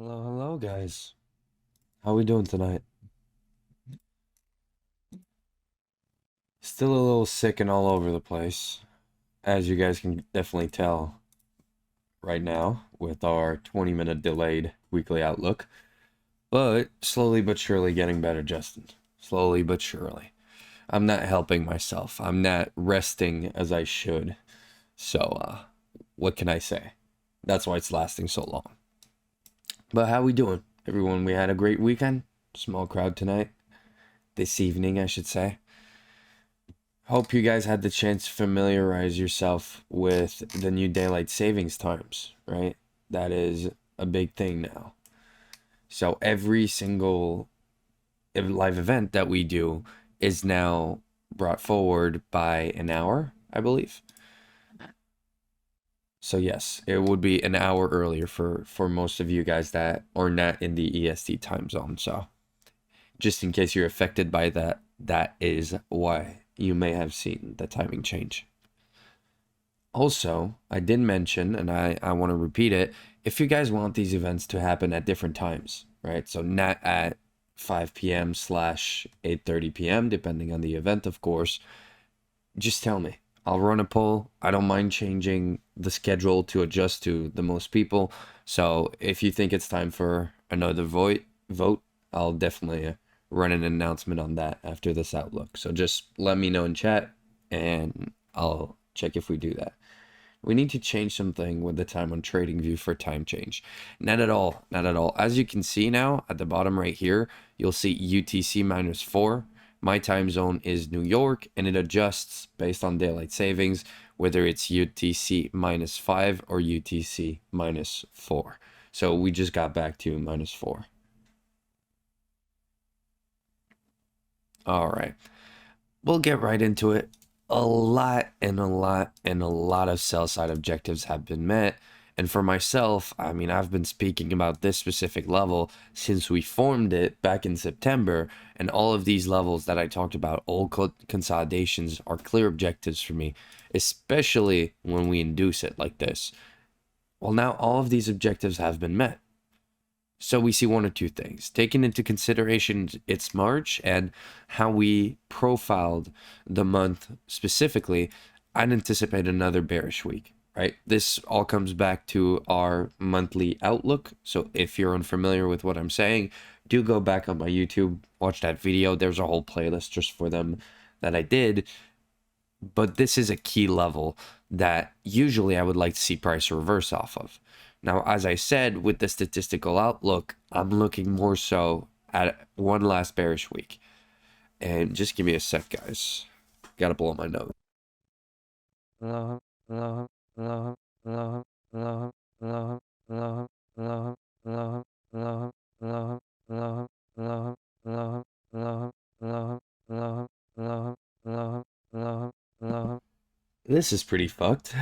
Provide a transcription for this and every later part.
Hello, guys. How we doing tonight? Still a little sick and all over the place, as you guys can definitely tell right now with our 20-minute delayed weekly outlook. But slowly but surely getting better, Justin. Slowly but surely. I'm not helping myself. I'm not resting as I should. So, what can I say? That's why it's lasting so long. But how we doing? Everyone, we had a great weekend. Small crowd tonight. This evening, I should say. Hope you guys had the chance to familiarize yourself with the new daylight savings times, right? That is a big thing now. So every single live event that we do is now brought forward by an hour, I believe. So yes, it would be an hour earlier for most of you guys that are not in the EST time zone. So just in case you're affected by that, that is why you may have seen the timing change. Also, I did mention, and I want to repeat it, if you guys want these events to happen at different times, right? So not at 5 p.m. slash 8:30 p.m., depending on the event, of course, just tell me. I'll run a poll. I don't mind changing the schedule to adjust to the most people. So if you think it's time for another vote, I'll definitely run an announcement on that after this outlook. So just let me know in chat and I'll check if we do that. We need to change something with the time on TradingView for time change. Not at all, not at all. As you can see now at the bottom right here, you'll see UTC -4. My time zone is New York and it adjusts based on daylight savings, whether it's UTC -5 or UTC -4. So we just got back to -4. All right, we'll get right into it. A lot of sell side objectives have been met. And for myself, I mean, I've been speaking about this specific level since we formed it back in September. And all of these levels that I talked about, all consolidations, are clear objectives for me, especially when we induce it like this. Well, now all of these objectives have been met. So we see one or two things. Taking into consideration its March and how we profiled the month specifically, I'd anticipate another bearish week, right? This all comes back to our monthly outlook. So if you're unfamiliar with what I'm saying, do go back on my YouTube, watch that video. There's a whole playlist just for them that I did. But this is a key level that usually I would like to see price reverse off of. Now, as I said, with the statistical outlook, I'm looking more so at one last bearish week. And just give me a sec, guys. Gotta blow my nose. This is pretty fucked.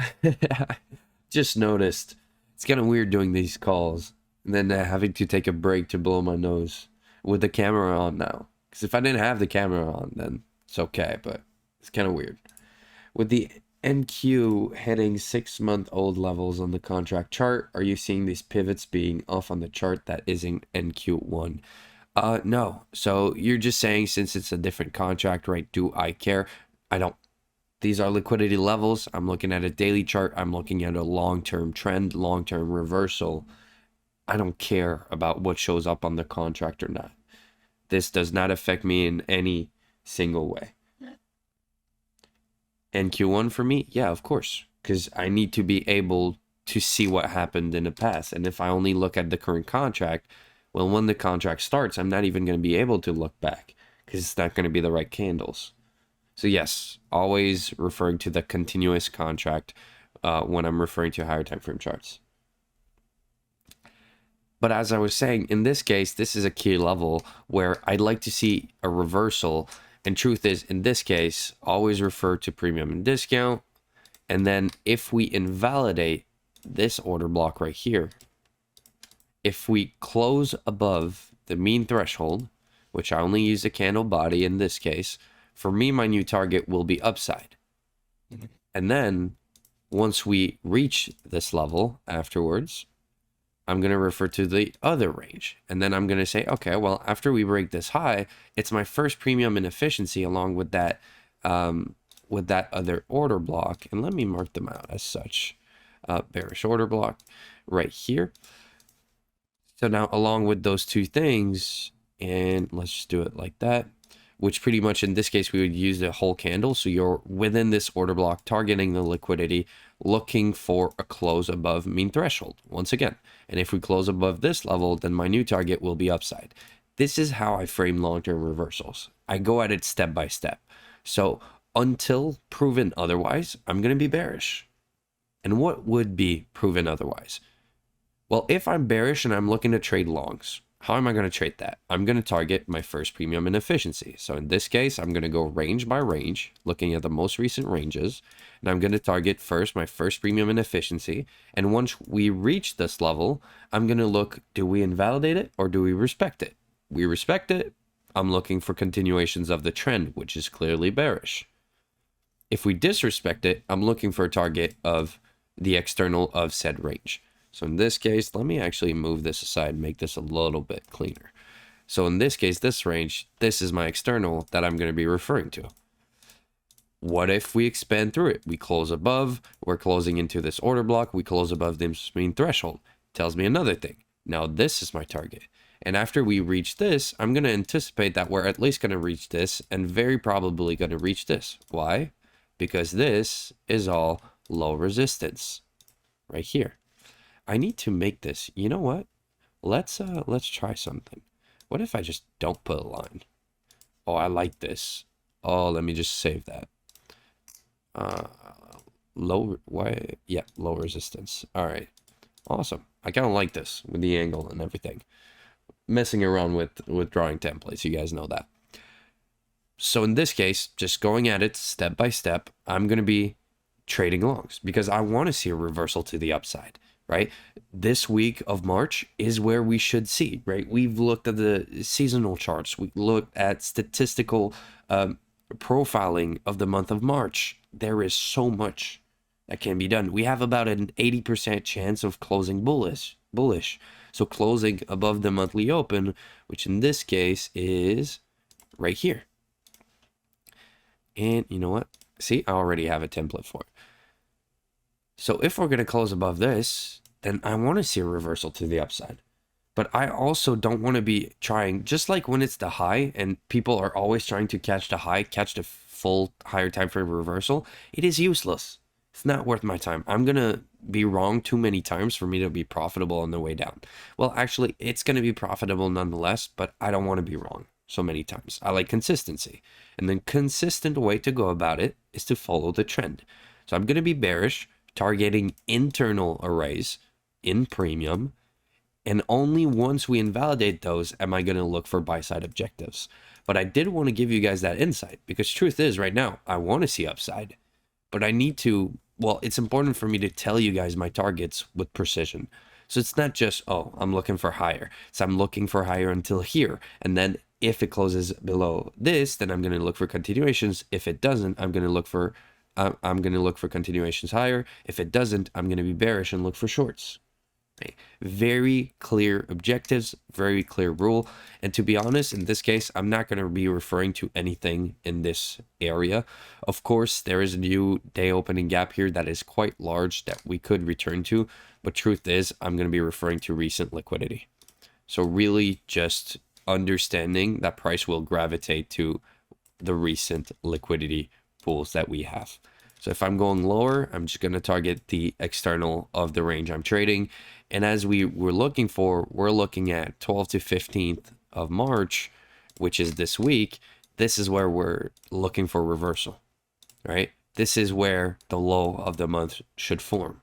Just noticed. It's kind of weird doing these calls and then having to take a break to blow my nose with the camera on now. Because if I didn't have the camera on, then it's okay, but it's kind of weird. With the NQ hitting 6-month-old levels on the contract chart, are you seeing these pivots being off on the chart that isn't NQ1? No. So you're just saying since it's a different contract, right? Do I care? I don't. These are liquidity levels. I'm looking at a daily chart. I'm looking at a long-term trend, long-term reversal. I don't care about what shows up on the contract or not. This does not affect me in any single way. NQ1 for me? Yeah, of course. Because I need to be able to see what happened in the past. And if I only look at the current contract, well, when the contract starts, I'm not even going to be able to look back because it's not going to be the right candles. So yes, always referring to the continuous contract when I'm referring to higher time frame charts. But as I was saying, in this case, this is a key level where I'd like to see a reversal. And truth is, in this case, always refer to premium and discount. And then if we invalidate this order block right here, if we close above the mean threshold, which I only use the candle body in this case, for me, my new target will be upside. And then once we reach this level afterwards, I'm going to refer to the other range. And then I'm going to say, okay, well, after we break this high, it's my first premium in efficiency along with that other order block. And let me mark them out as such. Bearish order block right here. So now along with those two things, and let's just do it like that, which pretty much in this case, we would use the whole candle. So you're within this order block, targeting the liquidity, looking for a close above mean threshold once again. And if we close above this level, then my new target will be upside. This is how I frame long-term reversals. I go at it step by step. So until proven otherwise, I'm going to be bearish. And what would be proven otherwise? Well, if I'm bearish and I'm looking to trade longs, how am I going to trade that? I'm going to target my first premium in efficiency. So in this case, I'm going to go range by range, looking at the most recent ranges. And I'm going to target first my first premium in efficiency. And once we reach this level, I'm going to look, do we invalidate it or do we respect it? We respect it. I'm looking for continuations of the trend, which is clearly bearish. If we disrespect it, I'm looking for a target of the external of said range. So in this case, let me actually move this aside and make this a little bit cleaner. So in this case, this range, this is my external that I'm going to be referring to. What if we expand through it? We close above, we're closing into this order block, we close above this mean threshold. Tells me another thing. Now this is my target. And after we reach this, I'm going to anticipate that we're at least going to reach this and very probably going to reach this. Why? Because this is all low resistance right here. I need to make this, you know what? Let's try something. What if I just don't put a line? Oh, I like this. Oh, let me just save that. Low resistance. All right. Awesome. I kind of like this with the angle and everything. Messing around with drawing templates, you guys know that. So in this case, just going at it step by step, I'm going to be trading longs because I want to see a reversal to the upside. Right? This week of March is where we should see, right? We've looked at the seasonal charts. We looked at statistical profiling of the month of March. There is so much that can be done. We have about an 80% chance of closing bullish. So closing above the monthly open, which in this case is right here. And you know what? See, I already have a template for it. So if we're going to close above this, then I want to see a reversal to the upside. But I also don't want to be trying, just like when it's the high and people are always trying to catch the high, catch the full higher time frame reversal, it is useless. It's not worth my time. I'm going to be wrong too many times for me to be profitable on the way down. Well, actually, it's going to be profitable nonetheless, but I don't want to be wrong so many times. I like consistency. And the consistent way to go about it is to follow the trend. So I'm going to be bearish, targeting internal arrays in premium, and only once we invalidate those am I going to look for buy side objectives. But I did want to give you guys that insight because truth is right now I want to see upside, but I need to, well, it's important for me to tell you guys my targets with precision. So it's not just, oh, I'm looking for higher. So I'm looking for higher until here, and then if it closes below this, then I'm going to look for continuations. If it doesn't, I'm going to look for continuations higher. If it doesn't, I'm going to be bearish and look for shorts. Okay. Very clear objectives, very clear rule. And to be honest, in this case, I'm not going to be referring to anything in this area. Of course, there is a new day opening gap here that is quite large that we could return to. But truth is, I'm going to be referring to recent liquidity. So really just understanding that price will gravitate to the recent liquidity pools that we have. So if I'm going lower, I'm just going to target the external of the range I'm trading. And as we're looking at 12th to 15th of March, which is this week. This is where we're looking for reversal, right? This is where the low of the month should form.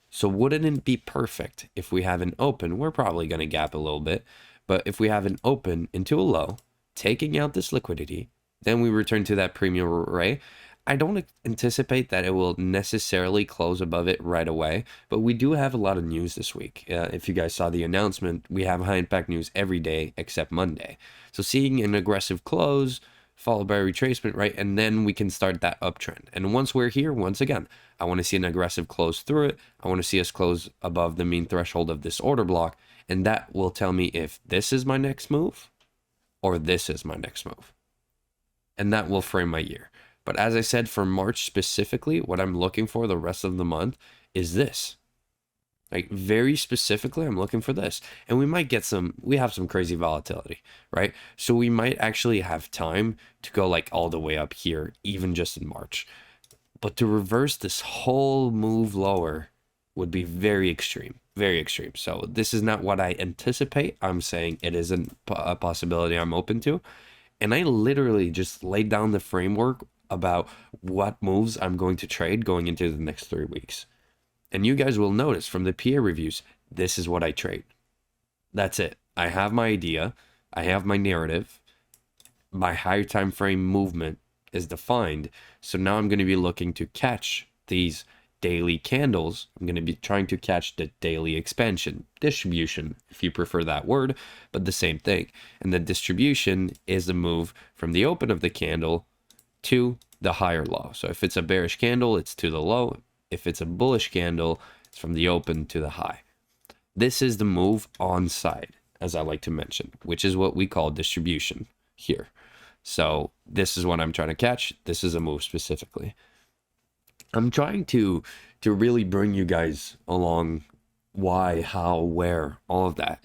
So wouldn't it be perfect if we have an open? We're probably going to gap a little bit, but if we have an open into a low, taking out this liquidity, then we return to that premium array. I don't anticipate that it will necessarily close above it right away, but we do have a lot of news this week. If you guys saw the announcement, we have high impact news every day except Monday. So seeing an aggressive close followed by a retracement, right? And then we can start that uptrend. And once we're here, once again, I want to see an aggressive close through it. I want to see us close above the mean threshold of this order block. And that will tell me if this is my next move or this is my next move. And that will frame my year. But as I said, for March specifically, what I'm looking for the rest of the month is this. Like very specifically, I'm looking for this. And we have some crazy volatility, right? So we might actually have time to go like all the way up here, even just in March. But to reverse this whole move lower would be very extreme, very extreme. So this is not what I anticipate. I'm saying it isn't a possibility I'm open to. And I literally just laid down the framework about what moves I'm going to trade going into the next 3 weeks. And you guys will notice from the peer reviews, this is what I trade. That's it. I have my idea. I have my narrative. My higher time frame movement is defined. So now I'm going to be looking to catch these daily candles. I'm going to be trying to catch the daily expansion, distribution, if you prefer that word, but the same thing. And the distribution is the move from the open of the candle to the higher low. So if it's a bearish candle, it's to the low. If it's a bullish candle, it's from the open to the high. This is the move on side, as I like to mention, which is what we call distribution here. So this is what I'm trying to catch. This is a move specifically. I'm trying to really bring you guys along why, how, where, all of that.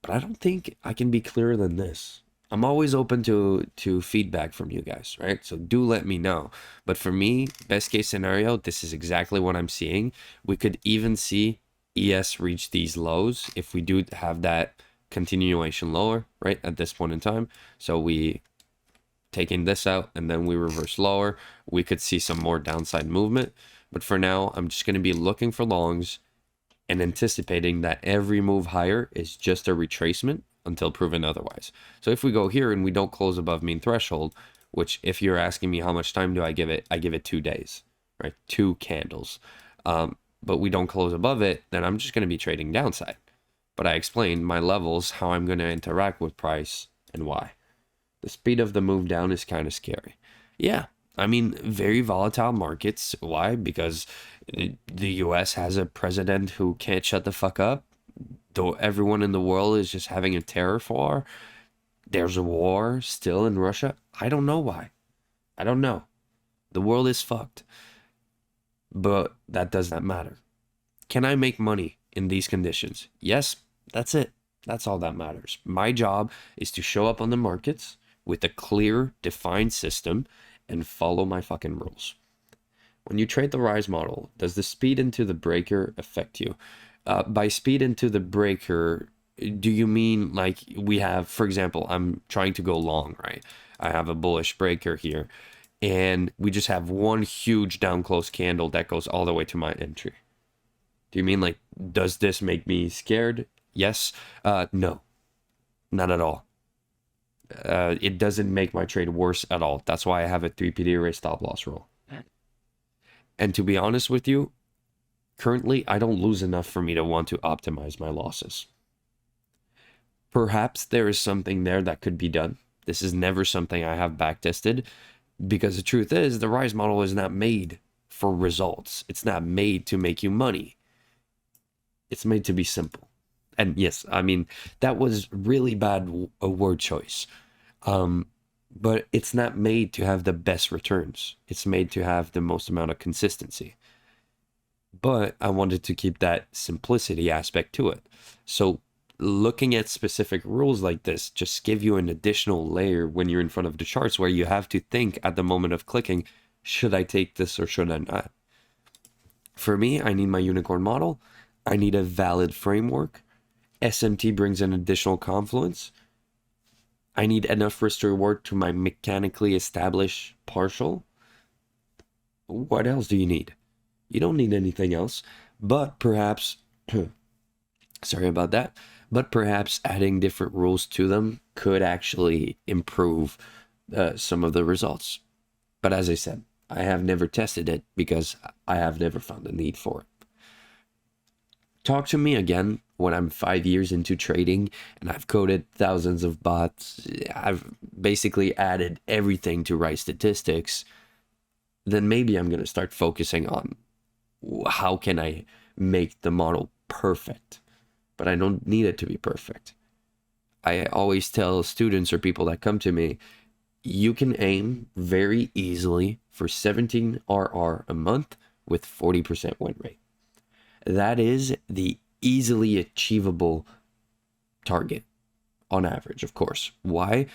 But I don't think I can be clearer than this. I'm always open to feedback from you guys, right? So do let me know. But for me, best case scenario, this is exactly what I'm seeing. We could even see ES reach these lows if we do have that continuation lower, right, at this point in time. So we taking this out and then we reverse lower. We could see some more downside movement. But for now, I'm just going to be looking for longs and anticipating that every move higher is just a retracement until proven otherwise. So if we go here and we don't close above mean threshold, which if you're asking me how much time do I give it 2 days, right? 2 candles. But we don't close above it, then I'm just going to be trading downside. But I explained my levels, how I'm going to interact with price and why. The speed of the move down is kind of scary. Yeah, I mean, very volatile markets. Why? Because the US has a president who can't shut the fuck up. Though everyone in the world is just having a tariff war. There's a war still in Russia. I don't know why. I don't know. The world is fucked. But that does not matter. Can I make money in these conditions? Yes, that's it. That's all that matters. My job is to show up on the markets with a clear, defined system and follow my fucking rules. When you trade the rise model, does the speed into the breaker affect you? By speed into the breaker, do you mean like we have, for example, I'm trying to go long, right? I have a bullish breaker here, and we just have one huge down close candle that goes all the way to my entry. Do you mean like, does this make me scared? Yes. No, not at all. It doesn't make my trade worse at all. That's why I have a 3PD array stop loss rule. And to be honest with you, currently, I don't lose enough for me to want to optimize my losses. Perhaps there is something there that could be done. This is never something I have backtested, because the truth is the rise model is not made for results. It's not made to make you money. It's made to be simple. And yes, I mean, that was really bad a word choice. But it's not made to have the best returns. It's made to have the most amount of consistency. But I wanted to keep that simplicity aspect to it. So looking at specific rules like this just give you an additional layer when you're in front of the charts, where you have to think at the moment of clicking, should I take this or should I not? For me, I need my unicorn model. I need a valid framework. SMT brings an additional confluence. I need enough risk to reward to my mechanically established partial. What else do you need? You don't need anything else, but perhaps, sorry about that, but perhaps adding different rules to them could actually improve some of the results. But as I said, I have never tested it because I have never found a need for it. Talk to me again when I'm 5 years into trading and I've coded thousands of bots, I've basically added everything to write statistics, then maybe I'm going to start focusing on how can I make the model perfect. But I don't need it to be perfect. I always tell students or people that come to me, you can aim very easily for 17 RR a month with 40% win rate. That is the easily achievable target on average, of course. Why?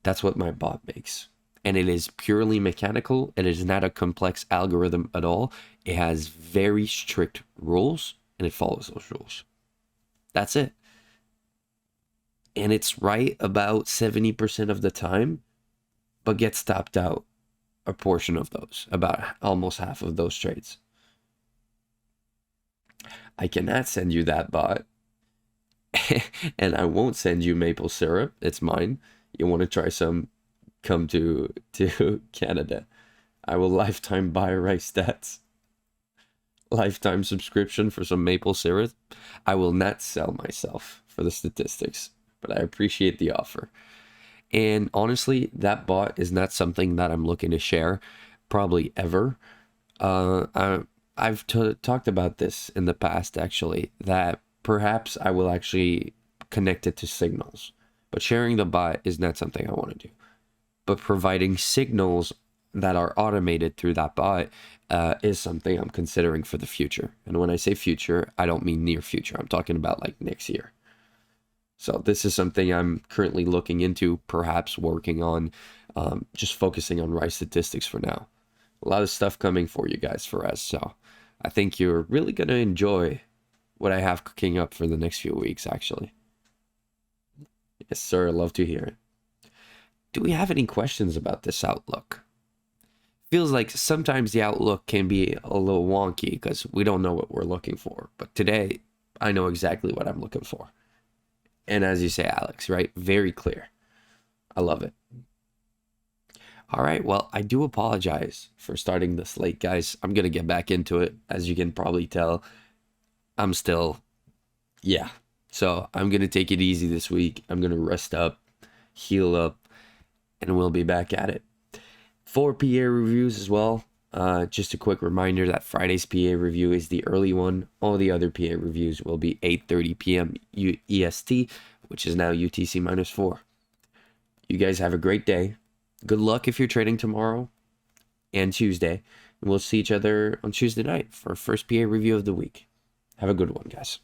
That's what my bot makes. And it is purely mechanical. It is not a complex algorithm at all. It has very strict rules and it follows those rules. That's it. And it's right about 70% of the time, but gets stopped out a portion of those, about almost half of those trades. I cannot send you that bot, and I won't send you maple syrup. It's mine. You want to try some? Come to Canada. I will lifetime buy rice stats. Lifetime subscription for some maple syrup. I will not sell myself for the statistics, but I appreciate the offer. And honestly, that bot is not something that I'm looking to share, probably ever. I've talked about this in the past, actually, that perhaps I will actually connect it to signals. But sharing the bot is not something I want to do. But providing signals that are automated through that bot is something I'm considering for the future. And when I say future, I don't mean near future. I'm talking about like next year. So this is something I'm currently looking into, perhaps working on, just focusing on rice statistics for now. A lot of stuff coming for you guys for us. So I think you're really going to enjoy what I have cooking up for the next few weeks, actually. Yes, sir. I'd love to hear it. Do we have any questions about this outlook? Feels like sometimes the outlook can be a little wonky because we don't know what we're looking for. But today, I know exactly what I'm looking for. And as you say, Alex, right? Very clear. I love it. All right. Well, I do apologize for starting this late, guys. I'm going to get back into it. As you can probably tell, I'm still, yeah. So I'm going to take it easy this week. I'm going to rest up, heal up, and we'll be back at it. 4 PA reviews as well. Just a quick reminder that Friday's PA review is the early one. All the other PA reviews will be 8:30 p.m. EST, which is now UTC -4. You guys have a great day. Good luck if you're trading tomorrow and Tuesday. And we'll see each other on Tuesday night for our first PA review of the week. Have a good one, guys.